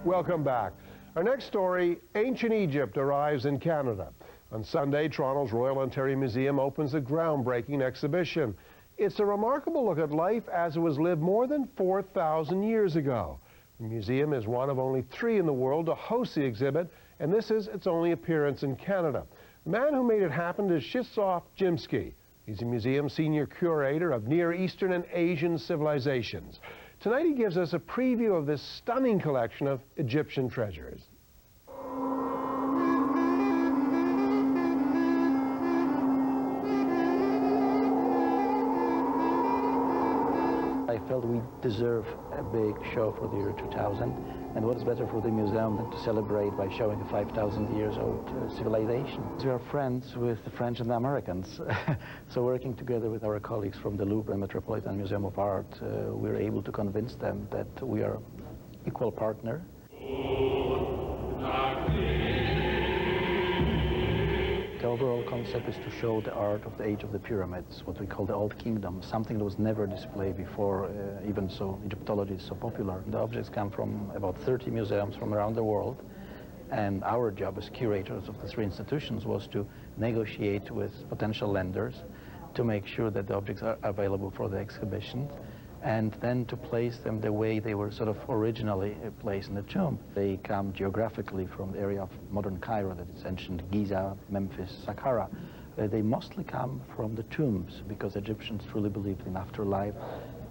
Welcome back. Our next story, ancient Egypt arrives in Canada. On Sunday, Toronto's Royal Ontario Museum opens a groundbreaking exhibition. It's a remarkable look at life as it was lived more than 4,000 years ago. The museum is one of only 3 in the world to host the exhibit, and this is its only appearance in Canada. The man who made it happen is Krzysztof Grzymski. He's the museum's senior curator of Near Eastern and Asian civilizations. Tonight he gives us a preview of this stunning collection of Egyptian treasures. I felt we deserve a big show for the year 2000, and what is better for the museum than to celebrate by showing a 5,000 years old civilization. We are friends with the French and the Americans, so working together with our colleagues from the Louvre and Metropolitan Museum of Art, we were able to convince them that we are equal partner. The overall concept is to show the art of the age of the pyramids, what we call the Old Kingdom, something that was never displayed before, even so Egyptology is so popular. The objects come from about 30 museums from around the world, and our job as curators of the 3 institutions was to negotiate with potential lenders to make sure that the objects are available for the exhibition, and then to place them the way they were sort of originally placed in the tomb. They come geographically from the area of modern Cairo, that is ancient Giza, Memphis, Saqqara. They mostly come from the tombs, because Egyptians truly believed in afterlife.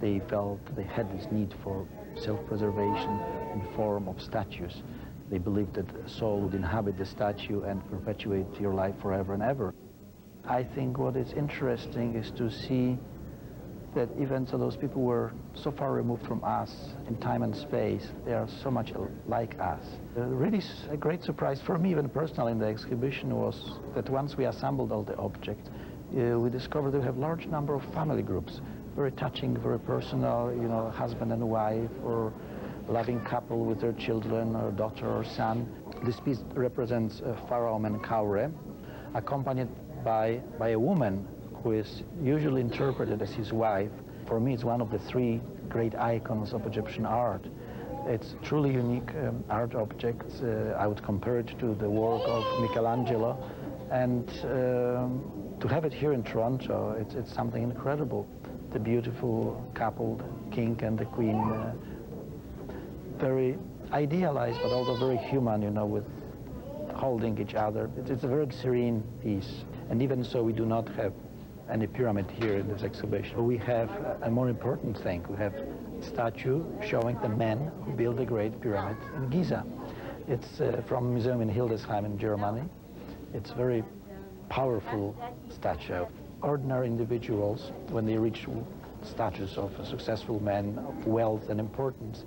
They felt they had this need for self-preservation in the form of statues. They believed that a soul would inhabit the statue and perpetuate your life forever and ever. I think what is interesting is to see that even so those people were so far removed from us in time and space, they are so much like us. Really a great surprise for me, even personally, in the exhibition was that once we assembled all the objects, we discovered that we have a large number of family groups. Very touching, very personal, you know, husband and wife, or loving couple with their children, or daughter or son. This piece represents Pharaoh Menkaure, accompanied by a woman who is usually interpreted as his wife. For me, it's one of the 3 great icons of Egyptian art. It's truly unique art objects. I would compare it to the work of Michelangelo, and to have it here in Toronto, it's something incredible. The beautiful couple, king and the queen, very idealized, but also very human, you know, with holding each other. It's a very serene piece, and even so, we do not have any pyramid here in this exhibition. We have a more important thing. We have a statue showing the men who built the Great Pyramid in Giza. It's from a museum in Hildesheim in Germany. It's a very powerful statue. Ordinary individuals, when they reach status of successful men of wealth and importance,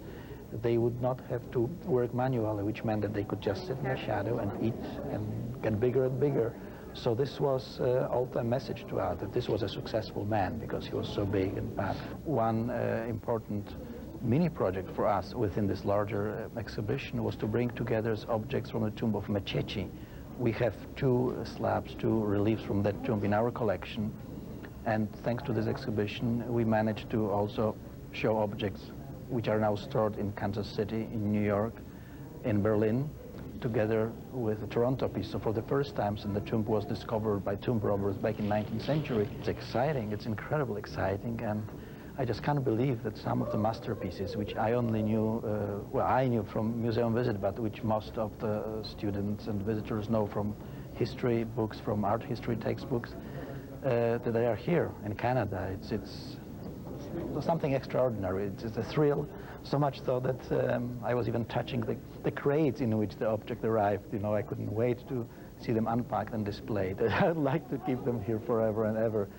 they would not have to work manually, which meant that they could just sit in the shadow and eat and get bigger and bigger. So this was also a message to us that this was a successful man because he was so big and fat. One important mini project for us within this larger exhibition was to bring together objects from the tomb of Mechechi. We have 2 slabs, 2 reliefs from that tomb in our collection, and thanks to this exhibition we managed to also show objects which are now stored in Kansas City, in New York, in Berlin, together with the Toronto piece. So for the first time since the tomb was discovered by tomb robbers back in the 19th century, it's exciting, it's incredibly exciting, and I just can't believe that some of the masterpieces, which I only knew, well, I knew from museum visit, but which most of the students and visitors know from history books, from art history textbooks, that they are here in Canada. It's something extraordinary. It's a thrill, so much so that I was even touching the crates in which the object arrived. You know, I couldn't wait to see them unpacked and displayed. I'd like to keep them here forever and ever.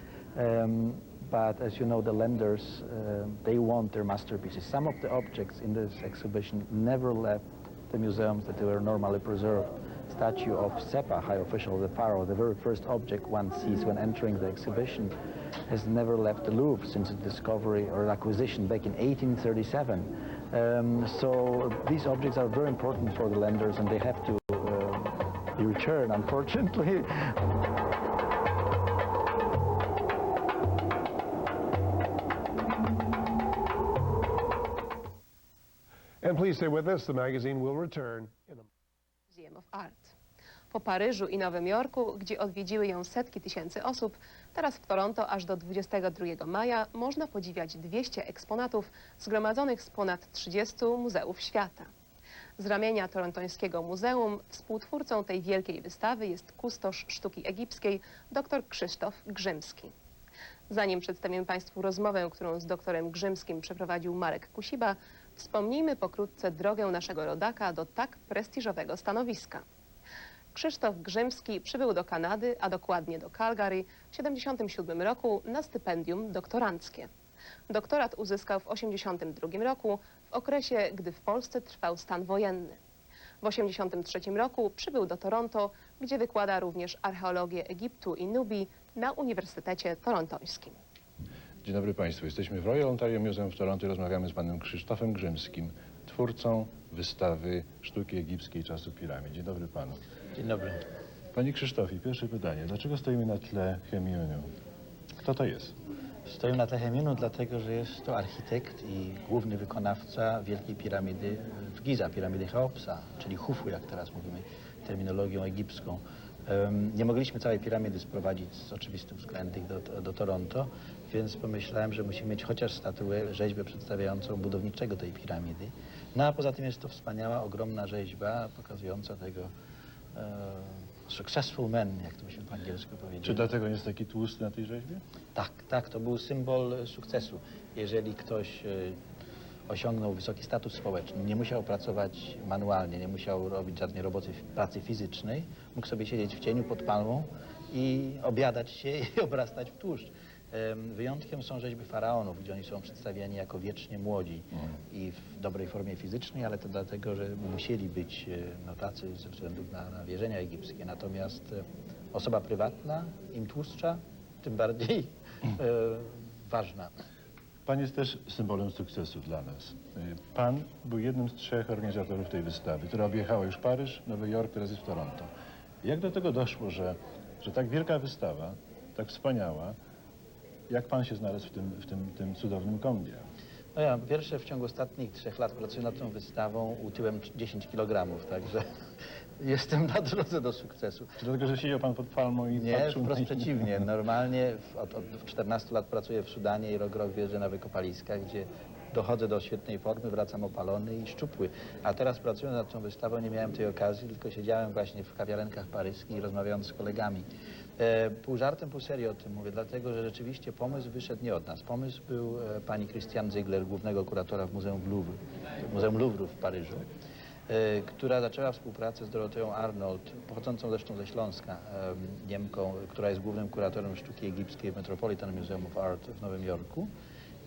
But as you know, the lenders, they want their masterpieces. Some of the objects in this exhibition never left the museums that they were normally preserved. Statue of Sepa, high official of the pharaoh, the very first object one sees when entering the exhibition, has never left the Louvre since its discovery or acquisition back in 1837. So these objects are very important for the lenders, and they have to be returned, unfortunately. And please stay with us. The magazine will return in a Museum of Art. Po Paryżu i Nowym Jorku, gdzie odwiedziły ją setki tysięcy osób, teraz w Toronto aż do 22 maja można podziwiać 200 eksponatów zgromadzonych z ponad 30 muzeów świata. Z ramienia torontońskiego muzeum współtwórcą tej wielkiej wystawy jest kustosz sztuki egipskiej dr Krzysztof Grzymski. Zanim przedstawię Państwu rozmowę, którą z doktorem Grzymskim przeprowadził Marek Kusiba, wspomnijmy pokrótce drogę naszego rodaka do tak prestiżowego stanowiska. Krzysztof Grzymski przybył do Kanady, a dokładnie do Calgary w 1977 roku na stypendium doktoranckie. Doktorat uzyskał w 1982 roku, w okresie, gdy w Polsce trwał stan wojenny. W 1983 roku przybył do Toronto, gdzie wykłada również archeologię Egiptu i Nubii na Uniwersytecie Torontońskim. Dzień dobry Państwu. Jesteśmy w Royal Ontario Museum w Toronto i rozmawiamy z panem Krzysztofem Grzymskim, twórcą wystawy sztuki egipskiej czasu piramid. Dzień dobry panu. Dzień dobry. Panie Krzysztofie, pierwsze pytanie. Dlaczego stoimy na tle Chemionu? Kto to jest? Stoję na tle Chemionu dlatego, że jest to architekt i główny wykonawca Wielkiej Piramidy w Giza, piramidy Cheopsa, czyli Hufu, jak teraz mówimy terminologią egipską. Nie mogliśmy całej piramidy sprowadzić z oczywistych względów do Toronto, więc pomyślałem, że musimy mieć chociaż statuę, rzeźbę przedstawiającą budowniczego tej piramidy. No a poza tym jest to wspaniała, ogromna rzeźba pokazująca tego successful man, jak to byśmy po angielsku powiedzieli. Czy dlatego jest taki tłusty na tej rzeźbie? Tak, to był symbol sukcesu. Jeżeli ktoś osiągnął wysoki status społeczny, nie musiał pracować manualnie, nie musiał robić żadnej pracy fizycznej, mógł sobie siedzieć w cieniu pod palmą i obiadać się i obrastać w tłuszcz. Wyjątkiem są rzeźby faraonów, gdzie oni są przedstawiani jako wiecznie młodzi i w dobrej formie fizycznej, ale to dlatego, że musieli być tacy ze względu na wierzenia egipskie. Natomiast osoba prywatna, im tłustsza, tym bardziej ważna. Pan jest też symbolem sukcesu dla nas. Pan był jednym z 3 organizatorów tej wystawy, która objechała już Paryż, Nowy Jork, teraz jest w Toronto. Jak do tego doszło, że tak wielka wystawa, tak wspaniała, jak pan się znalazł w tym cudownym kombie? No ja pierwsze w ciągu ostatnich 3 lat pracuję nad tą wystawą, utyłem 10 kg, także jestem na drodze do sukcesu. Czy dlatego, że siedział pan pod palmą i Nie, patrzył wprost na przeciwnie. Normalnie od 14 lat pracuję w Sudanie i rok wjeżdżę na wykopaliska, gdzie dochodzę do świetnej formy, wracam opalony i szczupły. A teraz pracując nad tą wystawą nie miałem tej okazji, tylko siedziałem właśnie w kawiarenkach paryskich i rozmawiając z kolegami. Pół żartem, pół serio o tym mówię, dlatego że rzeczywiście pomysł wyszedł nie od nas. Pomysł był pani Christiane Ziegler, głównego kuratora w Muzeum Louvre w Paryżu, która zaczęła współpracę z Doroteą Arnold, pochodzącą zresztą ze Śląska, Niemką, która jest głównym kuratorem sztuki egipskiej w Metropolitan Museum of Art w Nowym Jorku.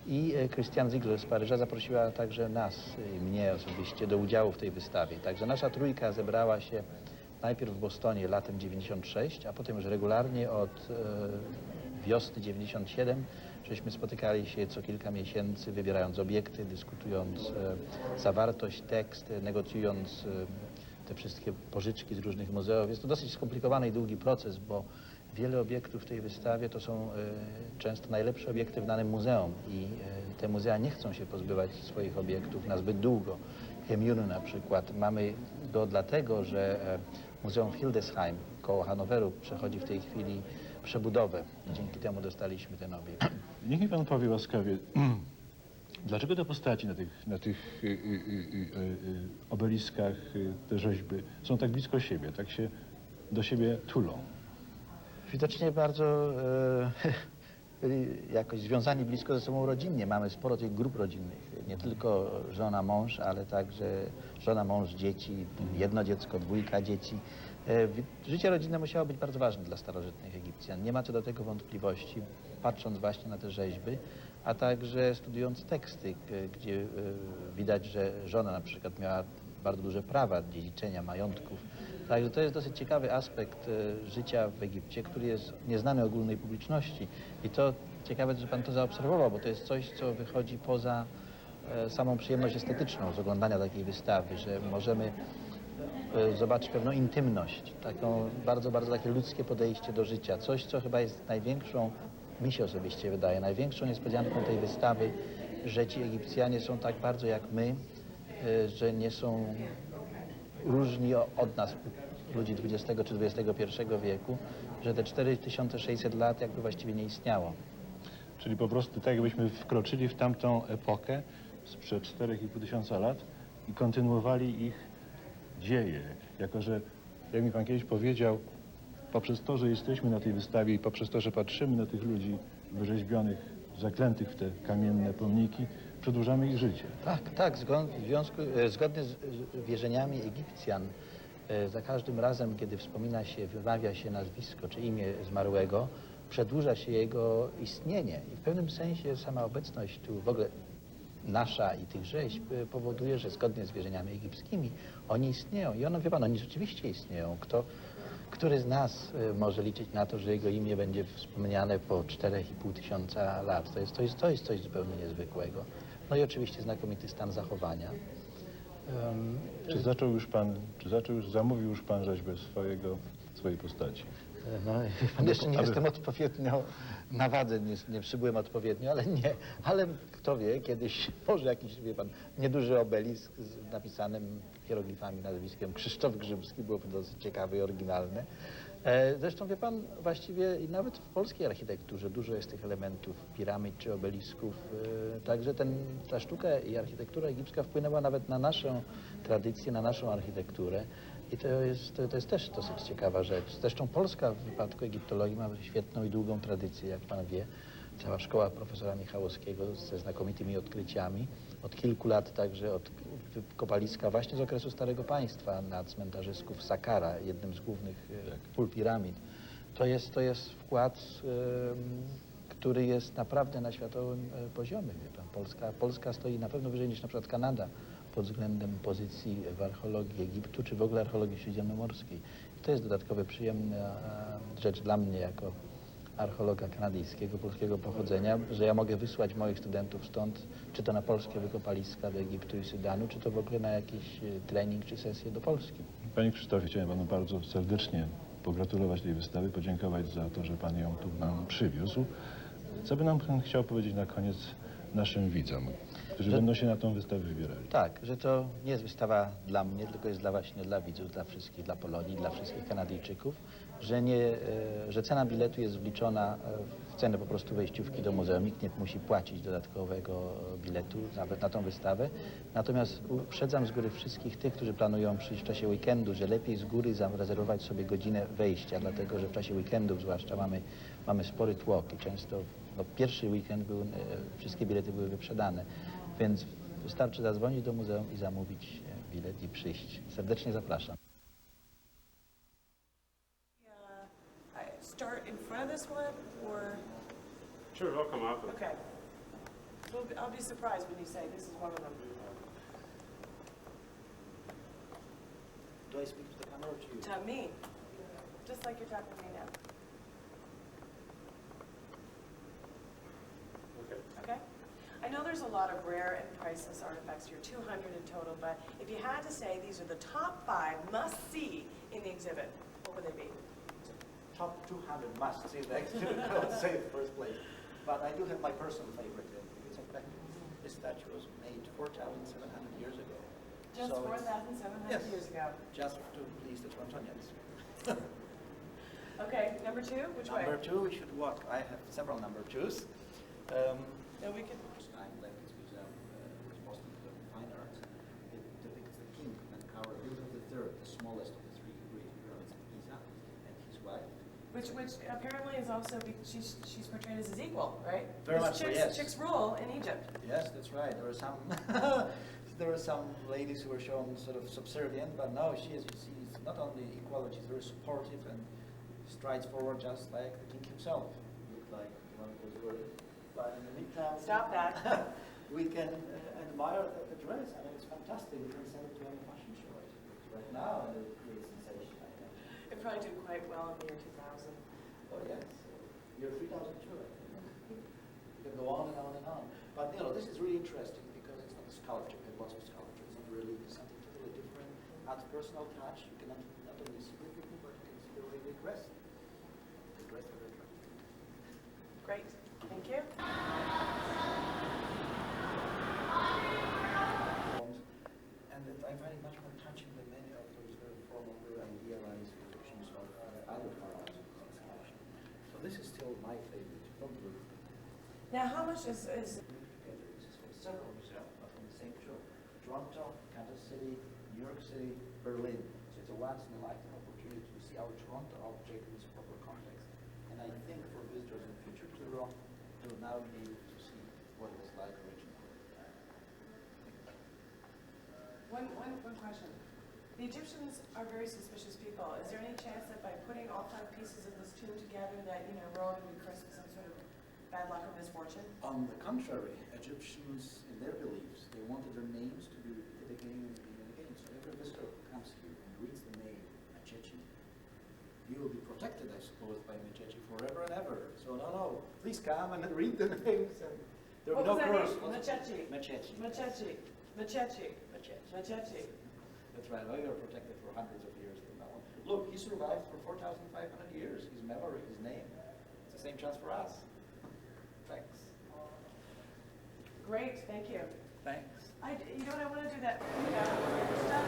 I Christiane Ziegler z Paryża zaprosiła także nas i mnie osobiście do udziału w tej wystawie. Także nasza trójka zebrała się najpierw w Bostonie latem 96, a potem już regularnie od wiosny 97, żeśmy spotykali się co kilka miesięcy, wybierając obiekty, dyskutując zawartość, tekst, negocjując te wszystkie pożyczki z różnych muzeów. Jest to dosyć skomplikowany i długi proces, bo wiele obiektów w tej wystawie to są często najlepsze obiekty w danym muzeum i te muzea nie chcą się pozbywać swoich obiektów na zbyt długo. Chemiunu na przykład mamy go dlatego, że Muzeum w Hildesheim koło Hanoweru przechodzi w tej chwili przebudowę. Dzięki temu dostaliśmy ten obiekt. Niech mi pan powie łaskawie, dlaczego te postaci na tych obeliskach, te rzeźby są tak blisko siebie, tak się do siebie tulą? Widocznie bardzo byli jakoś związani blisko ze sobą rodzinnie. Mamy sporo tych grup rodzinnych. Nie tylko żona, mąż, ale także żona, mąż, dzieci, jedno dziecko, 2 dzieci. Życie rodzinne musiało być bardzo ważne dla starożytnych Egipcjan. Nie ma co do tego wątpliwości, patrząc właśnie na te rzeźby, a także studiując teksty, gdzie widać, że żona na przykład miała bardzo duże prawa dziedziczenia majątków. Także to jest dosyć ciekawy aspekt życia w Egipcie, który jest nieznany ogólnej publiczności. I to ciekawe, że pan to zaobserwował, bo to jest coś, co wychodzi poza samą przyjemność estetyczną z oglądania takiej wystawy, że możemy zobaczyć pewną intymność, taką bardzo takie ludzkie podejście do życia. Coś, co chyba jest największą, mi się osobiście wydaje, największą niespodzianką tej wystawy, że ci Egipcjanie są tak bardzo jak my że nie są różni od nas, ludzi XX czy XXI wieku, że te 4600 lat jakby właściwie nie istniało. Czyli po prostu tak jakbyśmy wkroczyli w tamtą epokę sprzed 4500 lat i kontynuowali ich dzieje. Jako że, jak mi pan kiedyś powiedział, poprzez to, że jesteśmy na tej wystawie i poprzez to, że patrzymy na tych ludzi wyrzeźbionych, zaklętych w te kamienne pomniki, przedłużamy ich życie. Tak, zgodnie z wierzeniami Egipcjan, za każdym razem, kiedy wspomina się, wymawia się nazwisko czy imię zmarłego, przedłuża się jego istnienie i w pewnym sensie sama obecność tu w ogóle nasza i tych rzeźb powoduje, że zgodnie z wierzeniami egipskimi oni istnieją. I ono, wie pan, oni rzeczywiście istnieją. Który z nas może liczyć na to, że jego imię będzie wspomniane po 4500 lat? To jest coś zupełnie niezwykłego. No i oczywiście znakomity stan zachowania. Zamówił już pan rzeźbę swojej postaci? No, jeszcze nie jestem odpowiednio na wadze, nie przybyłem odpowiednio, ale kto wie, kiedyś może jakiś, wie pan, nieduży obelisk z napisanym hieroglifami nazwiskiem Krzysztof Grzymski, byłoby dosyć ciekawe i oryginalne. Zresztą, wie pan, właściwie i nawet w polskiej architekturze dużo jest tych elementów piramid czy obelisków, także ta sztuka i architektura egipska wpłynęła nawet na naszą tradycję, na naszą architekturę. I to jest też dosyć ciekawa rzecz. Zresztą Polska w wypadku egiptologii ma świetną i długą tradycję, jak pan wie. Cała szkoła profesora Michałowskiego ze znakomitymi odkryciami. Od kilku lat także od kopaliska właśnie z okresu Starego Państwa na cmentarzysku w Saqqara, jednym z głównych pól piramid. To jest wkład, który jest naprawdę na światowym poziomie. Wie pan. Polska stoi na pewno wyżej niż na przykład Kanada pod względem pozycji w archeologii Egiptu, czy w ogóle archeologii śródziemnomorskiej. I to jest dodatkowo przyjemna rzecz dla mnie jako archeologa kanadyjskiego, polskiego pochodzenia, że ja mogę wysłać moich studentów stąd, czy to na polskie wykopaliska do Egiptu i Sudanu, czy to w ogóle na jakiś trening czy sesję do Polski. Panie Krzysztofie, chciałem panu bardzo serdecznie pogratulować tej wystawy, podziękować za to, że pan ją tu nam przywiózł. Co by nam pan chciał powiedzieć na koniec naszym widzom, którzy będą się na tą wystawę wybierali? Tak, że to nie jest wystawa dla mnie, tylko jest właśnie dla widzów, dla wszystkich, dla Polonii, dla wszystkich Kanadyjczyków, że cena biletu jest wliczona w cenę po prostu wejściówki do muzeum. Nikt nie musi płacić dodatkowego biletu nawet na tą wystawę. Natomiast uprzedzam z góry wszystkich tych, którzy planują przyjść w czasie weekendu, że lepiej z góry zarezerwować sobie godzinę wejścia, dlatego że w czasie weekendów zwłaszcza mamy spory tłok i często pierwszy weekend wszystkie bilety były wyprzedane. Więc wystarczy zadzwonić do muzeum i zamówić bilet i przyjść. Serdecznie zapraszam. Start in front of this one, or? Sure, I'll come up. Okay. So I'll be surprised when you say this is one of them. Do I speak to the camera or to you? To me, just like you're talking to me now. Okay. Okay? I know there's a lot of rare and priceless artifacts here, 200 in total, but if you had to say these are the top 5 must-see in the exhibit, what would they be? Top 200 must-see in the exhibit, I would say in first place. But I do have my personal favorite. It's a fact. This statue was made 4,700 years ago. Just So 4,700 yes. years ago. Just to please the Torontonians. Okay, number 2, which way? Number 2, we should walk. I have several number 2s. No, we could. Like this museum, which is Boston Museum of Fine Arts, it depicts the king and Menkaure III, the smallest of the 3 great pyramids of Giza, and his wife. Which apparently is also, she's portrayed as his equal, right? Very much so, yes. Chicks rule in Egypt. Yes, that's right. There were some ladies who were shown sort of subservient, but no, she, as you see, is not only equal, she's very supportive and strides forward just like the king himself. Looked like one of those girls. But in the meantime, Stop that. we can admire the dress. I mean, it's fantastic. We can send it to any fashion show right now, and it creates sensation. I think. It probably did quite well in the year 2000. Oh yes, year 3002. I think. You can go on and on and on. But you know, this is really interesting because it's not a sculpture. We have lots of sculpture. It's not really something totally different. Adds personal touch. You can not only see the people, but you can see the way they dress. They dress very attractive. Great. Thank you. this is still my favorite from the Louvre. Now, how much is This is from several museums, but from the same show. Toronto, Kansas City, New York City, Berlin. So it's a once-in-a-lifetime opportunity to see our Toronto object in its proper context. And I think for visitors in the future to Rome, they will now be able to see what it was like originally. one question? The Egyptians are very suspicious people. Is there any chance that by putting all 5 pieces of this tomb together that, you know, we're all going to be cursed with some sort of bad luck or misfortune? On the contrary, Egyptians, in their beliefs, they wanted their names to be repeated again and again and again. So every visitor who comes here and reads the name Mechechi, he will be protected, I suppose, by Mechechi forever and ever. So no, please come and read the names. And there will be no curse. Mechechi. Mechechi. Mechechi. Mechechi. Mechechi. Mechechi. That's right. We are protected for hundreds of years from now on. Look, he survived for 4,500 years. His memory, his name. It's the same chance for us. Thanks. Great, thank you. Thanks. You know what, I want to do that. Stuff.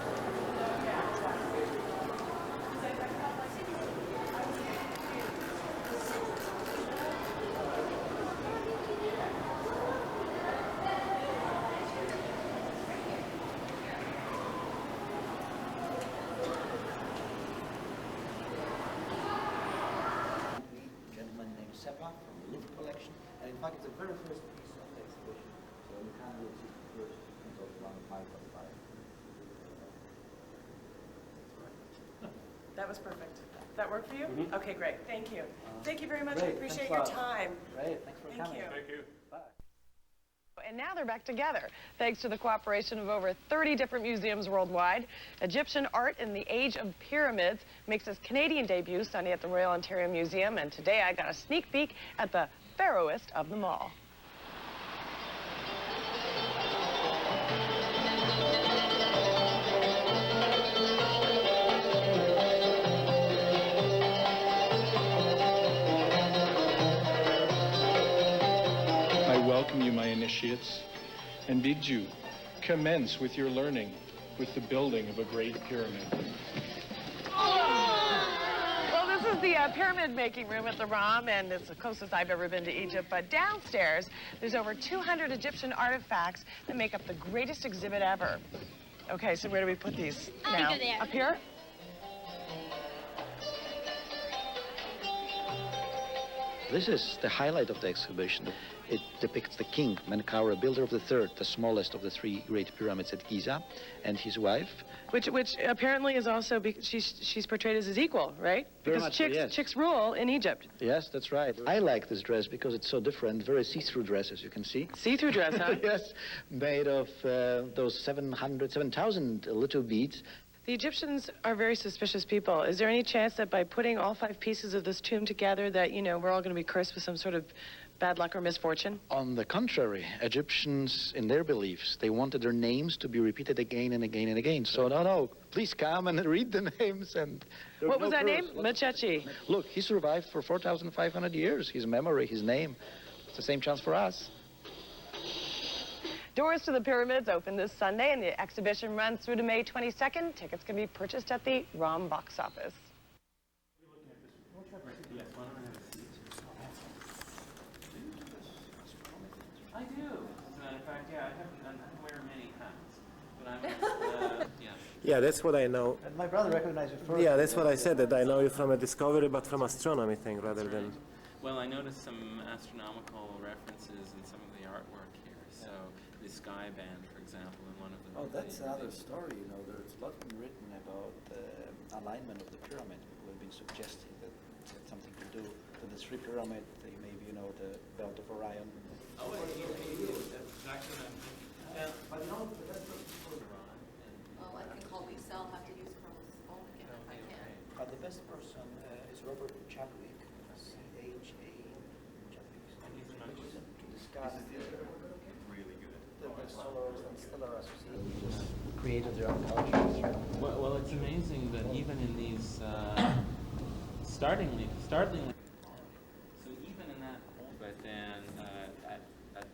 Gentleman named Seppa from the Louvre collection, and in fact it's the very first piece of the exhibition, so you can't really see the first until around 5:45. That was perfect. Does that work for you? Okay, great. Thank you. Thank you very much. Great, I appreciate thanks your a lot. time. Great, thanks for Thank coming. you. Thank you. Bye. And now they're back together, thanks to the cooperation of over 30 different museums worldwide. Egyptian art in the age of pyramids makes its Canadian debut Sunday at the Royal Ontario Museum, and today I got a sneak peek at the pharaohest of them all. I welcome you, my initiates, and bid you commence with your learning with the building of a great pyramid. Well, this is the pyramid making room at the ROM, and it's the closest I've ever been to Egypt. But downstairs, there's over 200 Egyptian artifacts that make up the greatest exhibit ever. Okay, so where do we put these now? Under there. Up here? This is the highlight of the exhibition. It depicts the king, Menkaure, builder of the third, the smallest of the 3 great pyramids at Giza, and his wife. Which apparently is also, she's portrayed as his equal, right? Very Because much so, yes. chicks rule in Egypt. Yes, that's right. I like this dress because it's so different, very see-through dress, as you can see. See-through dress, huh? Yes, made of those 7,000 little beads. The Egyptians are very suspicious people. Is there any chance that by putting all 5 pieces of this tomb together that, you know, we're all going to be cursed with some sort of bad luck or misfortune? On the contrary, Egyptians, in their beliefs, they wanted their names to be repeated again and again and again. So no, please come and read the names. And what was that name? Mechechi. Look, he survived for 4,500 years. His memory, his name. It's the same chance for us. Doors to the pyramids open this Sunday, and the exhibition runs through to May 22nd. Tickets can be purchased at the ROM box office. I do. As a matter of fact, yeah, I don't wear many hats, but I'm, yeah. Yeah, that's what I know. And my brother recognized it first. Yeah, that's what I said, that I know you from a discovery, but from astronomy thing rather That's than... right. Well, I noticed some astronomical references in some of the artwork here. So the sky band, for example, in one of them. Oh, that's another story, you know. There's a lot been written about the alignment of the pyramid. People have been suggesting that it had something to do with the 3 pyramid, maybe, you know, the belt of Orion. Oh, it is. That's exactly what I'm thinking. Yeah. But you know, the best person for Oh, I can call Lisa. I'll have to use Carl's phone again if I can. But the best person is Robert Chadwick, C-H-A, Chadwick, to discuss the solar and stellar associations. Created their own cultures. Well, it's amazing that even in these startlingly, so even in that, but then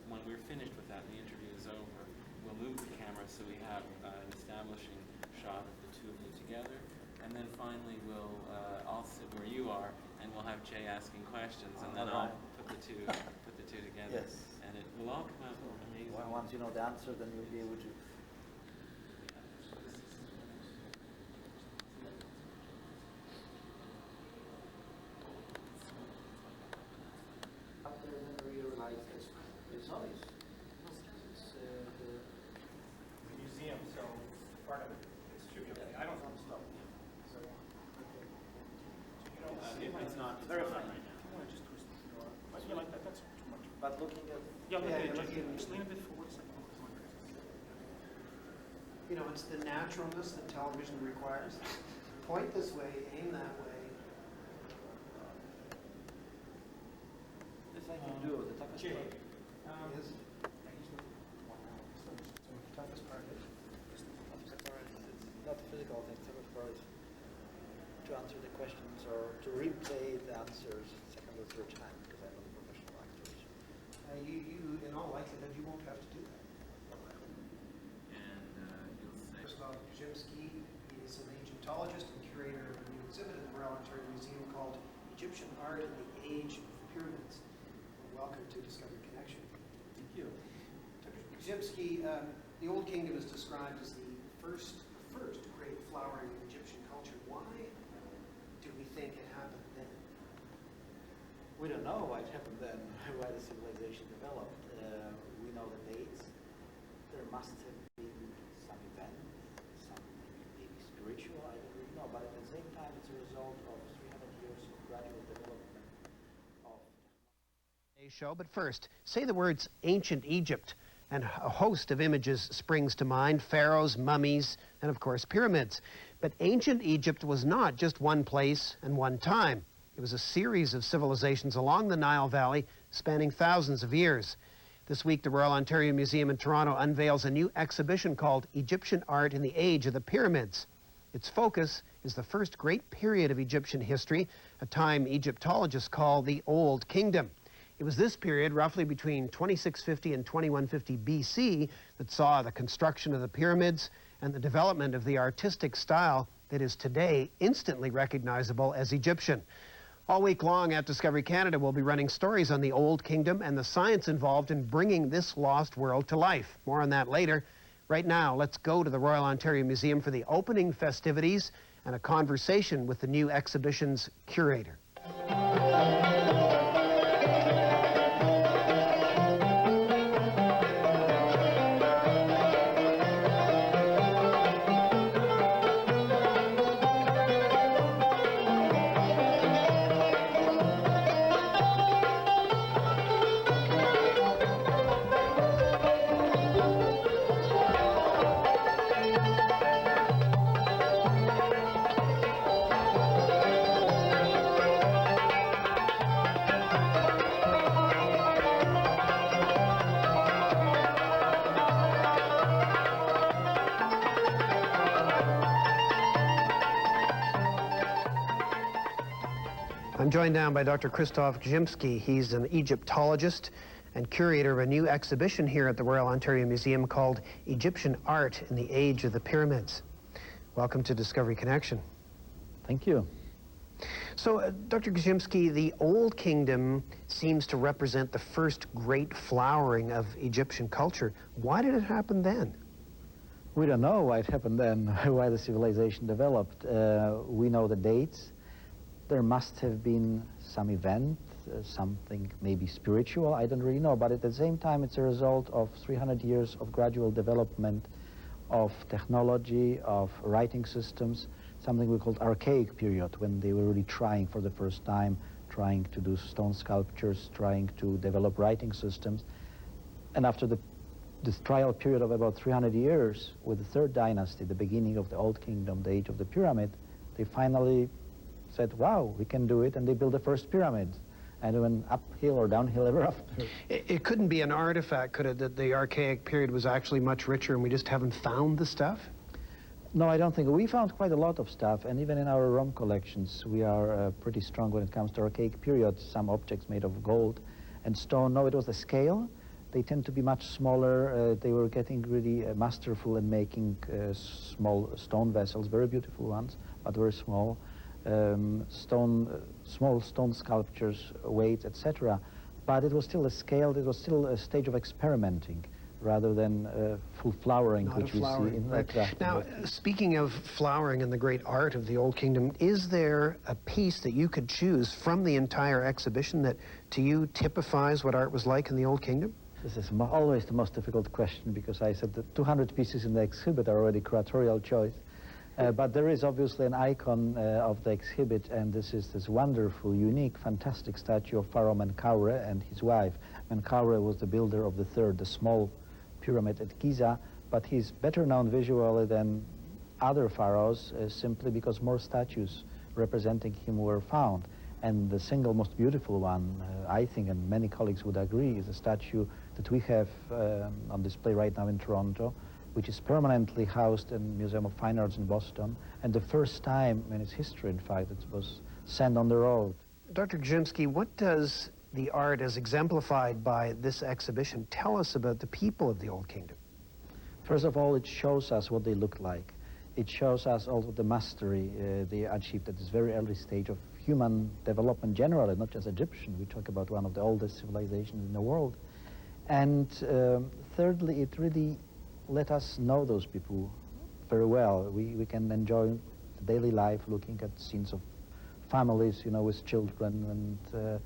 when we're finished with that, and the interview is over, we'll move the camera so we have an establishing shot of the 2 of you together, and then finally we'll all sit where you are, and we'll we'll have Jay asking questions, and then I'll put the two together. Yes. And it will all come out amazing. Once you know the answer, then you'll be able to. Up there, and then I realized it's obvious. It's the museum, so part of it is tribute. I don't want to stop. So, It's not very fun fine. right now. I just twist it. Might be like that. That's too much. But looking at Just lean a bit forward a second. You know, it's the naturalness that television requires. Point this way, aim that way. this I can do. The toughest Jay, part is The toughest part is it's not the physical thing. The toughest part is to answer the questions or to replay the answers second or third time because I'm not a professional actor. you, in all likelihood, you won't have to do that. And you'll say, Krzysztof Grzymski is an Egyptologist and curator of a new exhibit at the Royal Museum called Egyptian Art in the Age of the Pyramids. Welcome to Discovery Connection. Thank you. Dr. Grzymski, the Old Kingdom is described as the first great flowering of Egyptian culture. Why do we think it happened then? We don't know what happened then, why the civilization developed. We know the dates. There must have been some event, some maybe spiritual, I don't really know, but at the same time it's a result of 300 years of gradual development of show. But first, say the words ancient Egypt, and a host of images springs to mind: pharaohs, mummies, and of course pyramids. But ancient Egypt was not just one place and one time. It was a series of civilizations along the Nile Valley spanning thousands of years. This week, the Royal Ontario Museum in Toronto unveils a new exhibition called Egyptian Art in the Age of the Pyramids. Its focus is the first great period of Egyptian history, a time Egyptologists call the Old Kingdom. It was this period, roughly between 2650 and 2150 BC, that saw the construction of the pyramids and the development of the artistic style that is today instantly recognizable as Egyptian. All week long at Discovery Canada, we'll be running stories on the Old Kingdom and the science involved in bringing this lost world to life. More on that later. Right now, let's go to the Royal Ontario Museum for the opening festivities and a conversation with the new exhibition's curator. I'm joined now by Dr. Krzysztof Grzymski. He's an Egyptologist and curator of a new exhibition here at the Royal Ontario Museum called Egyptian Art in the Age of the Pyramids. Welcome to Discovery Connection. Thank you. So, Dr. Grzymski, the Old Kingdom seems to represent the first great flowering of Egyptian culture. Why did it happen then? We don't know why it happened then, why the civilization developed. We know the dates. There must have been some event, something maybe spiritual, I don't really know, but at the same time it's a result of 300 years of gradual development of technology, of writing systems, something we called archaic period, when they were really trying for the first time, trying to do stone sculptures, trying to develop writing systems. And after this trial period of about 300 years, with the third dynasty, the beginning of the Old Kingdom, the age of the pyramid, they finally said, wow, we can do it, and they built the first pyramid. And it went uphill or downhill ever after. It couldn't be an artifact, could it, that the archaic period was actually much richer and we just haven't found the stuff? No, I don't think. We found quite a lot of stuff, and even in our Rome collections, we are pretty strong when it comes to archaic period. Some objects made of gold and stone. No, it was the scale. They tend to be much smaller. They were getting really masterful in making small stone vessels, very beautiful ones, but very small. Stone small stone sculptures, weights, etc. But it was still a scale, it was still a stage of experimenting rather than full flowering, Not which a flowering, we see in right. that. Now, speaking of flowering and the great art of the Old Kingdom, is there a piece that you could choose from the entire exhibition that, to you, typifies what art was like in the Old Kingdom? This is always the most difficult question, because I said that 200 pieces in the exhibit are already curatorial choice. But there is obviously an icon of the exhibit, and this is this wonderful, unique, fantastic statue of Pharaoh Menkaure and his wife. Menkaure was the builder of the small pyramid at Giza, but he's better known visually than other pharaohs simply because more statues representing him were found. And the single most beautiful one, I think, and many colleagues would agree, is a statue that we have on display right now in Toronto, which is permanently housed in Museum of Fine Arts in Boston, and the first time in its history, in fact, it was sent on the road. Dr. Grzymski, what does the art as exemplified by this exhibition tell us about the people of the Old Kingdom? First of all, it shows us what they look like. It shows us also the mastery they achieved at this very early stage of human development generally, not just Egyptian. We talk about one of the oldest civilizations in the world. And thirdly, it really let us know those people very well. We can enjoy the daily life, looking at scenes of families, you know, with children and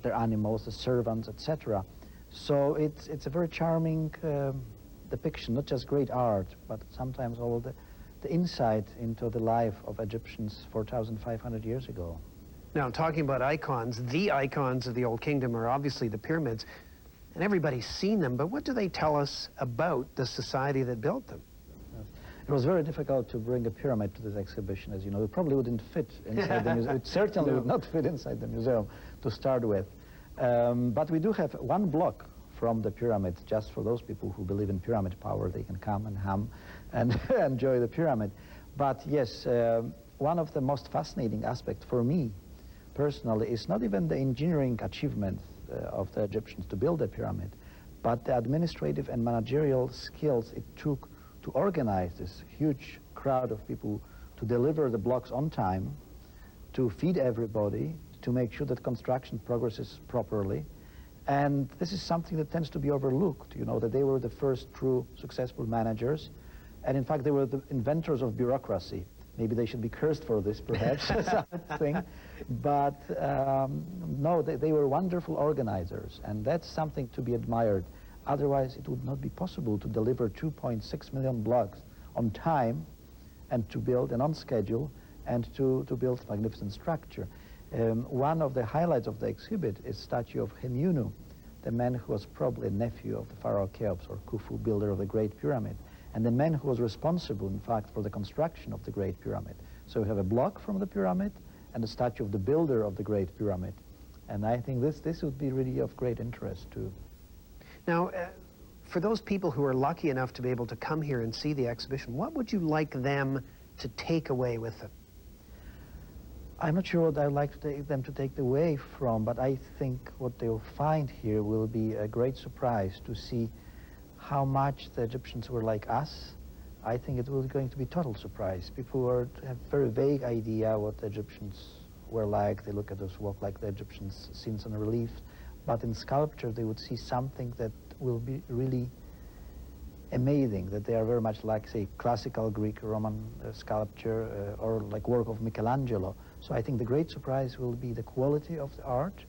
their animals, the servants, etc. So it's a very charming depiction, not just great art, but sometimes all the insight into the life of Egyptians 4,500 years ago. Now, talking about icons, the icons of the Old Kingdom are obviously the pyramids, and everybody's seen them, but what do they tell us about the society that built them? It was very difficult to bring a pyramid to this exhibition, as you know. It probably wouldn't fit inside the museum. It certainly would not fit inside the museum to start with. But we do have one block from the pyramid, just for those people who believe in pyramid power. They can come and hum and enjoy the pyramid. But yes, one of the most fascinating aspects for me personally is not even the engineering achievements of the Egyptians to build a pyramid, but the administrative and managerial skills it took to organize this huge crowd of people to deliver the blocks on time, to feed everybody, to make sure that construction progresses properly. And this is something that tends to be overlooked, you know, that they were the first true successful managers. And in fact, they were the inventors of bureaucracy. Maybe they should be cursed for this, perhaps, something. But no, they were wonderful organizers, and that's something to be admired. Otherwise, it would not be possible to deliver 2.6 million blocks on time and to build and on schedule and to build magnificent structure. One of the highlights of the exhibit is statue of Hemunu, the man who was probably a nephew of the pharaoh Cheops, or Khufu, builder of the Great Pyramid, and the man who was responsible, in fact, for the construction of the Great Pyramid. So we have a block from the pyramid and a statue of the builder of the Great Pyramid. And I think this would be really of great interest too. Now, for those people who are lucky enough to be able to come here and see the exhibition, what would you like them to take away with them? I'm not sure what I'd like them to take away from, but I think what they'll find here will be a great surprise to see how much the Egyptians were like us. I think it will be going to be a total surprise. People have very vague idea what the Egyptians were like. They look at us, walk like the Egyptians, scenes on relief. But in sculpture, they would see something that will be really amazing, that they are very much like, say, classical Greek Roman sculpture or like work of Michelangelo. So I think the great surprise will be the quality of the art,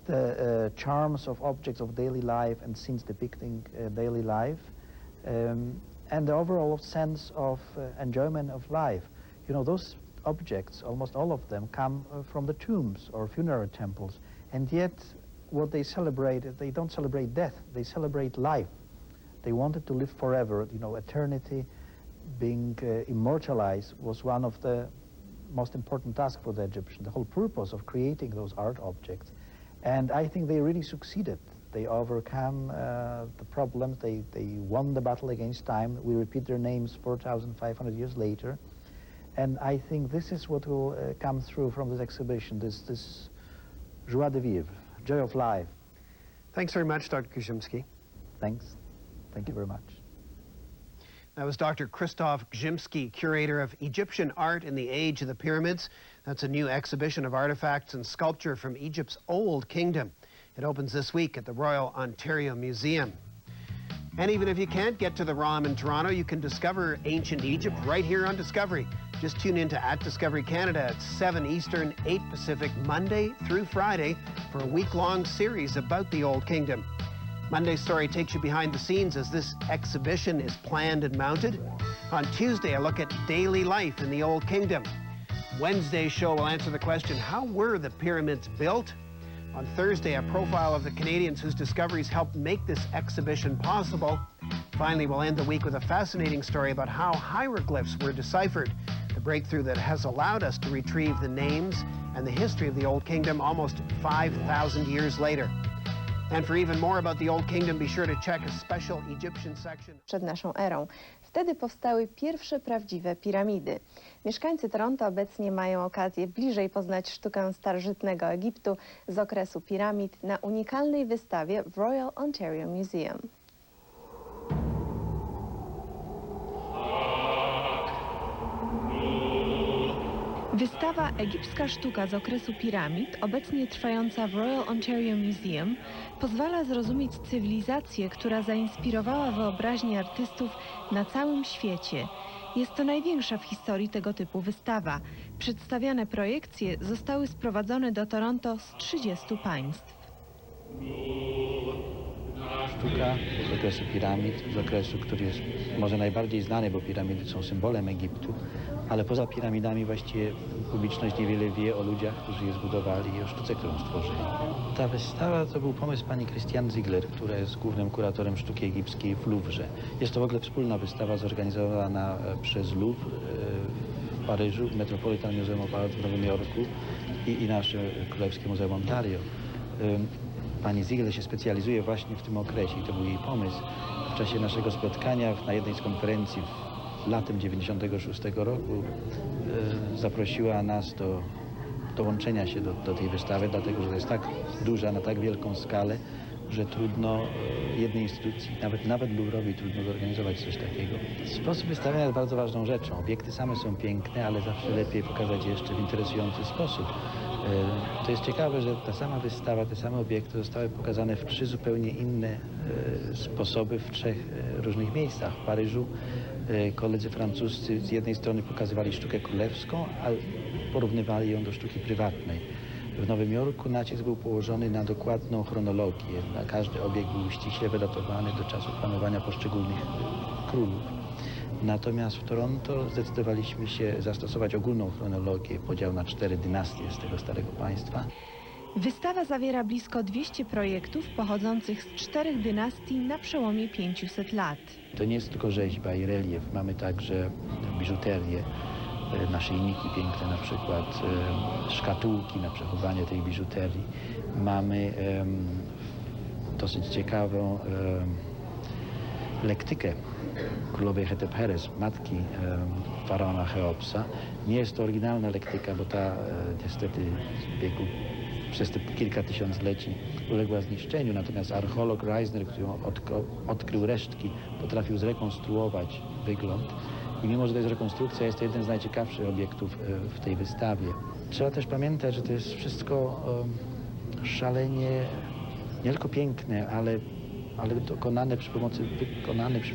the charms of objects of daily life and scenes depicting daily life, and the overall sense of enjoyment of life. You know, those objects, almost all of them, come from the tombs or funeral temples, and yet what they celebrate is they don't celebrate death, they celebrate life. They wanted to live forever. You know, eternity, being immortalized was one of the most important tasks for the Egyptians, the whole purpose of creating those art objects. And I think they really succeeded. They overcome the problems, they won the battle against time. We repeat their names 4,500 years later. And I think this is what will come through from this exhibition, this joie de vivre, joy of life. Thanks very much, Dr. Grzymski. Thanks. Thank you very much. That was Dr. Krzysztof Grzymski, curator of Egyptian art in the Age of the Pyramids. That's a new exhibition of artifacts and sculpture from Egypt's Old Kingdom. It opens this week at the Royal Ontario Museum. And even if you can't get to the ROM in Toronto, you can discover ancient Egypt right here on Discovery. Just tune in to @Discovery Canada at 7 Eastern, 8 Pacific, Monday through Friday for a week-long series about the Old Kingdom. Monday's story takes you behind the scenes as this exhibition is planned and mounted. On Tuesday, a look at daily life in the Old Kingdom. Wednesday's show will answer the question, how were the pyramids built? On Thursday, a profile of the Canadians whose discoveries helped make this exhibition possible. Finally, we'll end the week with a fascinating story about how hieroglyphs were deciphered, the breakthrough that has allowed us to retrieve the names and the history of the Old Kingdom almost 5,000 years later. And for even more about the Old Kingdom, be sure to check a special Egyptian section. Przed naszą erą. Wtedy powstały pierwsze prawdziwe piramidy. Mieszkańcy Toronto obecnie mają okazję bliżej poznać sztukę starożytnego Egiptu z okresu piramid na unikalnej wystawie w Royal Ontario Museum. Wystawa Egipska sztuka z okresu piramid, obecnie trwająca w Royal Ontario Museum, pozwala zrozumieć cywilizację, która zainspirowała wyobraźnię artystów na całym świecie. Jest to największa w historii tego typu wystawa. Przedstawiane projekcje zostały sprowadzone do Toronto z 30 państw. Sztuka z okresu piramid, z okresu, który jest może najbardziej znany, bo piramidy są symbolem Egiptu, ale poza piramidami właściwie publiczność niewiele wie o ludziach, którzy je zbudowali i o sztuce, którą stworzyli. Ta wystawa to był pomysł pani Christiane Ziegler, która jest głównym kuratorem sztuki egipskiej w Louvre. Jest to w ogóle wspólna wystawa zorganizowana przez Louvre w Paryżu, Metropolitan Museum w Nowym Jorku i nasze Królewskie Muzeum Ontario. Pani Ziegler się specjalizuje właśnie w tym okresie i to był jej pomysł. W czasie naszego spotkania na jednej z konferencji latem 96 roku zaprosiła nas do dołączenia się do tej wystawy, dlatego że to jest tak duża, na tak wielką skalę, że trudno jednej instytucji, nawet Louvre'owi trudno zorganizować coś takiego. Sposób wystawiania jest bardzo ważną rzeczą. Obiekty same są piękne, ale zawsze lepiej pokazać je jeszcze w interesujący sposób. To jest ciekawe, że ta sama wystawa, te same obiekty zostały pokazane w 3 zupełnie inne sposoby w 3 różnych miejscach. W Paryżu koledzy francuscy z jednej strony pokazywali sztukę królewską, a porównywali ją do sztuki prywatnej. W Nowym Jorku nacisk był położony na dokładną chronologię. Każdy obiekt był ściśle wydatowany do czasu panowania poszczególnych królów. Natomiast w Toronto zdecydowaliśmy się zastosować ogólną chronologię, podział na 4 dynastie z tego starego państwa. Wystawa zawiera blisko 200 projektów pochodzących z 4 dynastii na przełomie 500 lat. To nie jest tylko rzeźba i relief, mamy także biżuterię, naszyjniki piękne na przykład, szkatułki na przechowanie tej biżuterii. Mamy dosyć ciekawą lektykę królowej Hetepheres, matki faraona Cheopsa. Nie jest to oryginalna lektyka, bo ta niestety w wieku przez te kilka tysiącleci uległa zniszczeniu, natomiast archeolog Reisner, który odkrył resztki, potrafił zrekonstruować wygląd. I mimo, że to jest rekonstrukcja, jest to jeden z najciekawszych obiektów w tej wystawie. Trzeba też pamiętać, że to jest wszystko szalenie, nie tylko piękne, ale wykonane przy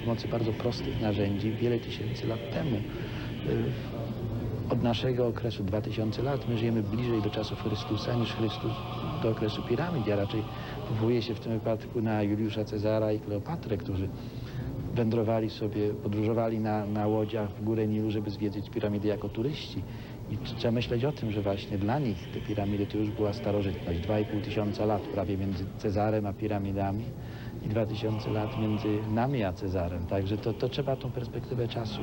pomocy bardzo prostych narzędzi wiele tysięcy lat temu. Od naszego okresu 2000 lat my żyjemy bliżej do czasów Chrystusa niż Chrystus do okresu piramid. Ja raczej powołuję się w tym wypadku na Juliusza Cezara i Kleopatrę, którzy wędrowali sobie, podróżowali na łodziach w górę Nilu, żeby zwiedzić piramidy jako turyści. I trzeba myśleć o tym, że właśnie dla nich te piramidy to już była starożytność. 2500 lat prawie między Cezarem a piramidami i 2000 lat między nami a Cezarem. Także to trzeba tą perspektywę czasu.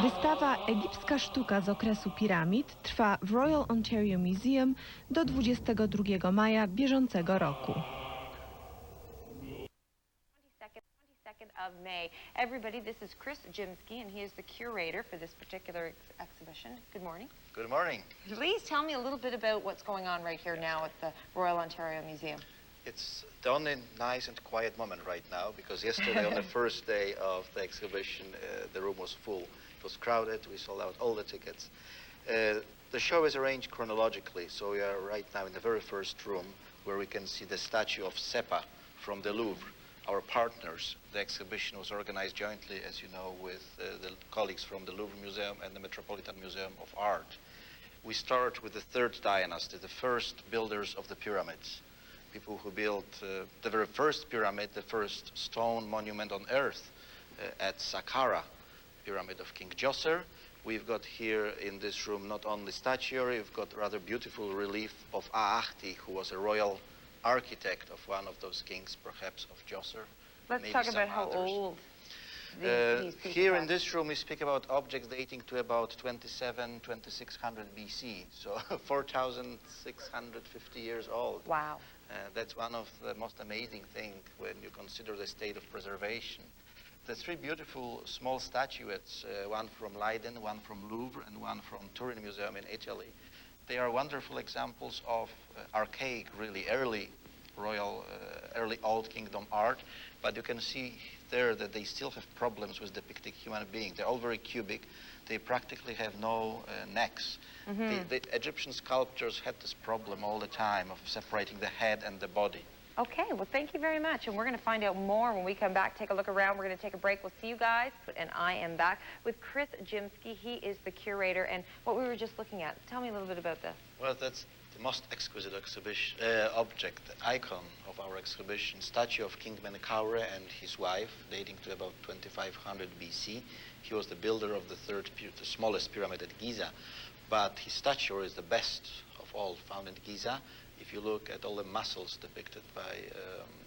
Wystawa Egipska sztuka z okresu piramid trwa w Royal Ontario Museum do 22 maja bieżącego roku. Of May. Everybody, this is Krzysztof Grzymski, and he is the curator for this particular exhibition. Good morning. Good morning. Please tell me a little bit about what's going on right here now at the Royal Ontario Museum. It's the only nice and quiet moment right now, because yesterday on the first day of the exhibition, the room was full. It was crowded. We sold out all the tickets. The show is arranged chronologically, so we are right now in the very first room where we can see the statue of Sepa from the Louvre, our partners. The exhibition was organized jointly, as you know, with the colleagues from the Louvre Museum and the Metropolitan Museum of Art. We start with the third dynasty, the first builders of the pyramids, people who built the very first pyramid, the first stone monument on earth at Saqqara, pyramid of King Djoser. We've got here in this room not only statuary, we've got rather beautiful relief of Aahti, who was a royal architect of one of those kings, perhaps of Djoser. Let's talk about how old these pieces here are. in this room we speak about objects dating to about 2600 BC, so 4,650 years old. Wow. That's one of the most amazing things when you consider the state of preservation. The three beautiful small statuettes, one from Leiden, one from Louvre, and one from Turin Museum in Italy, they are wonderful examples of archaic, really early royal, early Old Kingdom art, but you can see there that they still have problems with depicting human beings. They're all very cubic. They practically have no necks. The Egyptian sculptors had this problem all the time of separating the head and the body. Okay, well, thank you very much. And we're going to find out more when we come back, take a look around. We're going to take a break. We'll see you guys. And I am back with Krzysztof Grzymski. He is the curator. And what we were just looking at, tell me a little bit about this. Well, that's the most exquisite exhibition, object, icon of our exhibition, statue of King Menkaure and his wife, dating to about 2500 BC. He was the builder of the smallest pyramid at Giza, but his statue is the best of all found in Giza. If you look at all the muscles depicted by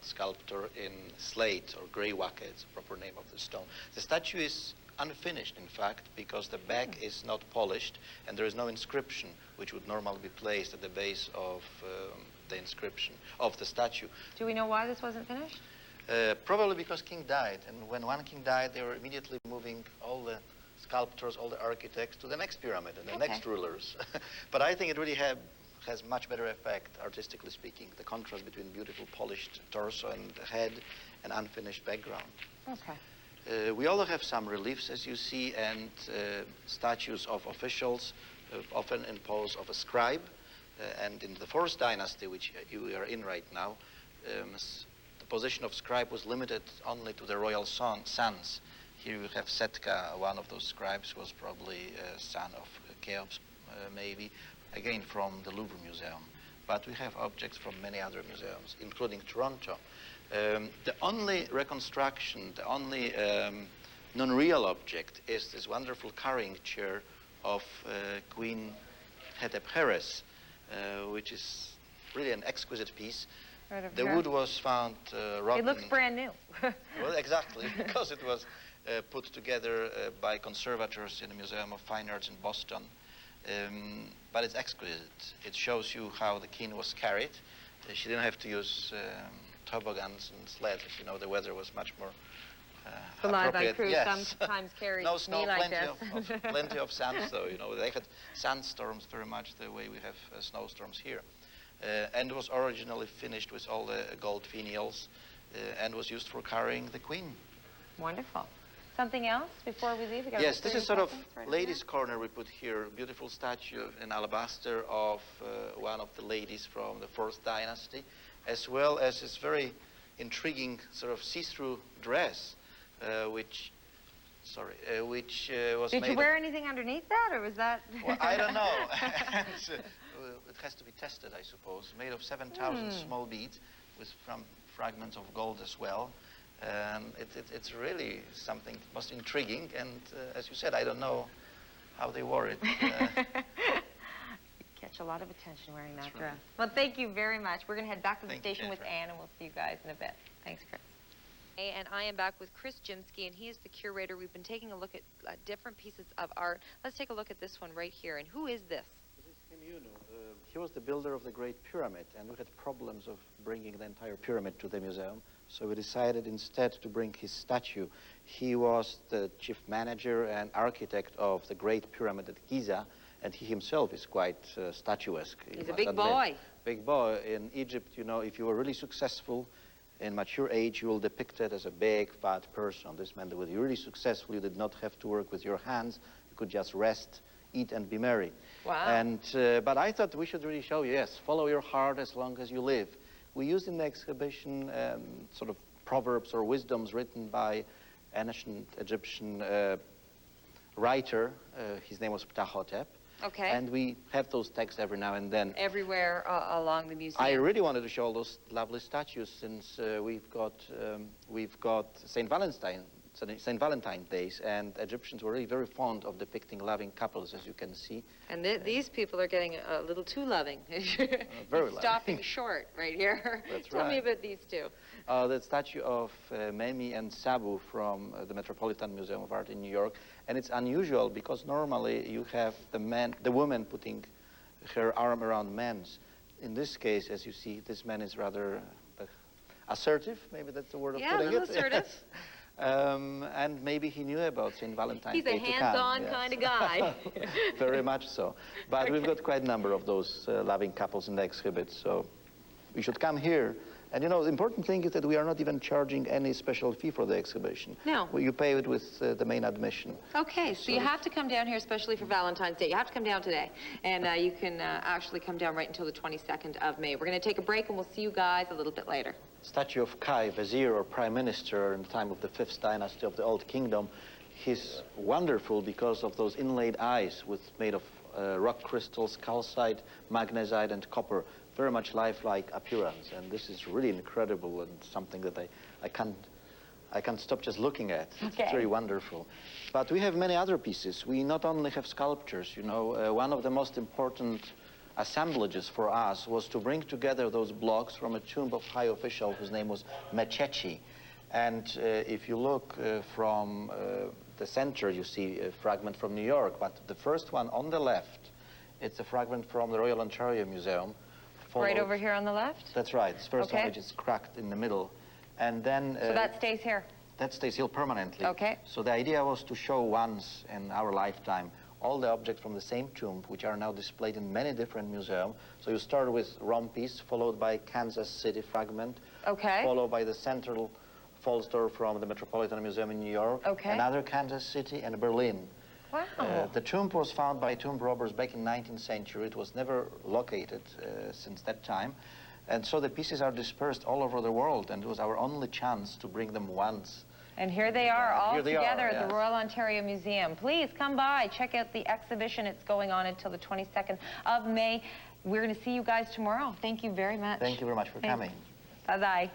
sculptor in slate or grey wacke, it's the proper name of the stone. The statue is unfinished, in fact, because the back is not polished and there is no inscription, which would normally be placed at the base of the inscription of the statue. Do we know why this wasn't finished? Probably because king died, and when one king died, they were immediately moving all the sculptors, all the architects to the next pyramid and the next rulers. But I think it really has much better effect, artistically speaking, the contrast between beautiful polished torso and head and unfinished background. Okay. We also have some reliefs, as you see, and statues of officials, often in pose of a scribe. And in the fourth dynasty, which we are in right now, the position of scribe was limited only to the royal sons. Here you have Setka, one of those scribes, was probably a son of Cheops, maybe, again from the Louvre Museum. But we have objects from many other museums, including Toronto. The only reconstruction, the only non-real object is this wonderful carrying chair of Queen Hetep-Heres, which is really an exquisite piece. The wood was found rotten. It looks brand new. Well, exactly, because it was put together by conservators in the Museum of Fine Arts in Boston. But it's exquisite. It shows you how the queen was carried. She didn't have to use toboggans and sleds. You know, the weather was much more the Live crew yes. sometimes carries no snow, me like this. plenty of sand, though. You know, they had sandstorms very much the way we have snowstorms here. And it was originally finished with all the gold finials and was used for carrying the queen. Wonderful. Something else before we leave? Yes, this is sort of ladies' corner we put here. Beautiful statue in alabaster of one of the ladies from the fourth dynasty, as well as this very intriguing sort of see-through dress, which was made. Did you wear anything underneath that, or was that? Well, I don't know. It has to be tested, I suppose. Made of 7,000 small beads with fragments of gold as well. It's really something most intriguing, and as you said, I don't know how they wore it. You catch a lot of attention wearing that dress. Well, thank you very much. We're going to head back to the station with Anne, and we'll see you guys in a bit. Thanks, Chris. And I am back with Krzysztof Grzymski, and he is the curator. We've been taking a look at different pieces of art. Let's take a look at this one right here. And who is this? This is Him Yunu. He was the builder of the Great Pyramid, and we had problems of bringing the entire pyramid to the museum. So we decided instead to bring his statue. He was the chief manager and architect of the Great Pyramid at Giza, and he himself is quite statuesque. He's a big boy. big boy. In Egypt, you know, if you were really successful in mature age, you will depict it as a big, fat person. This meant that when you're really successful, you did not have to work with your hands. You could just rest, eat, and be merry. Wow. And, but I thought we should really show you, yes, follow your heart as long as you live. We used in the exhibition sort of proverbs or wisdoms written by an ancient Egyptian writer. His name was Ptahhotep. Okay. And we have those texts every now and then. Everywhere along the museum. I really wanted to show all those lovely statues since we've got St. Valentine's Days, and Egyptians were really very fond of depicting loving couples, as you can see. And these people are getting a little too loving. Very loving. Stopping short right here. That's Tell me right. about these two. The statue of Memi and Sabu from the Metropolitan Museum of Art in New York. And it's unusual because normally you have the woman putting her arm around man's. In this case, as you see, this man is rather assertive, maybe that's the word of putting it. Yeah, a little assertive. And maybe he knew about St. Valentine's Day to come. He's a hands-on kind of guy. Very much so. But we've got quite a number of those loving couples in the exhibit, so you should come here. And you know, the important thing is that we are not even charging any special fee for the exhibition. No. You pay it with the main admission. Okay, so you have to come down here, especially for Valentine's Day. You have to come down today. And you can actually come down right until the 22nd of May. We're going to take a break, and we'll see you guys a little bit later. Statue of Kai, vizier or prime minister in the time of the 5th dynasty of the Old Kingdom. He's wonderful because of those inlaid eyes made of rock crystals, calcite, magnesite, and copper. Very much lifelike appearance, and this is really incredible and something that I can't stop just looking at. Okay. It's very wonderful. But we have many other pieces. We not only have sculptures, you know, one of the most important assemblages for us was to bring together those blocks from a tomb of high official whose name was Mechechi. And if you look from the center, you see a fragment from New York, but the first one on the left, it's a fragment from the Royal Ontario Museum. Right over here on the left? That's right. It's first one which is cracked in the middle. And then... so that stays here? That stays here permanently. Okay. So the idea was to show once in our lifetime all the objects from the same tomb, which are now displayed in many different museums. So you start with Rome piece, followed by Kansas City fragment. Okay. Followed by the central false door from the Metropolitan Museum in New York. Okay. Another Kansas City and Berlin. Wow. The tomb was found by tomb robbers back in the 19th century. It was never located since that time. And so the pieces are dispersed all over the world, and it was our only chance to bring them once. And here they are all together at yes. the Royal Ontario Museum. Please come by, check out the exhibition. It's going on until the 22nd of May. We're going to see you guys tomorrow. Thank you very much. Thank you very much for coming. Bye-bye.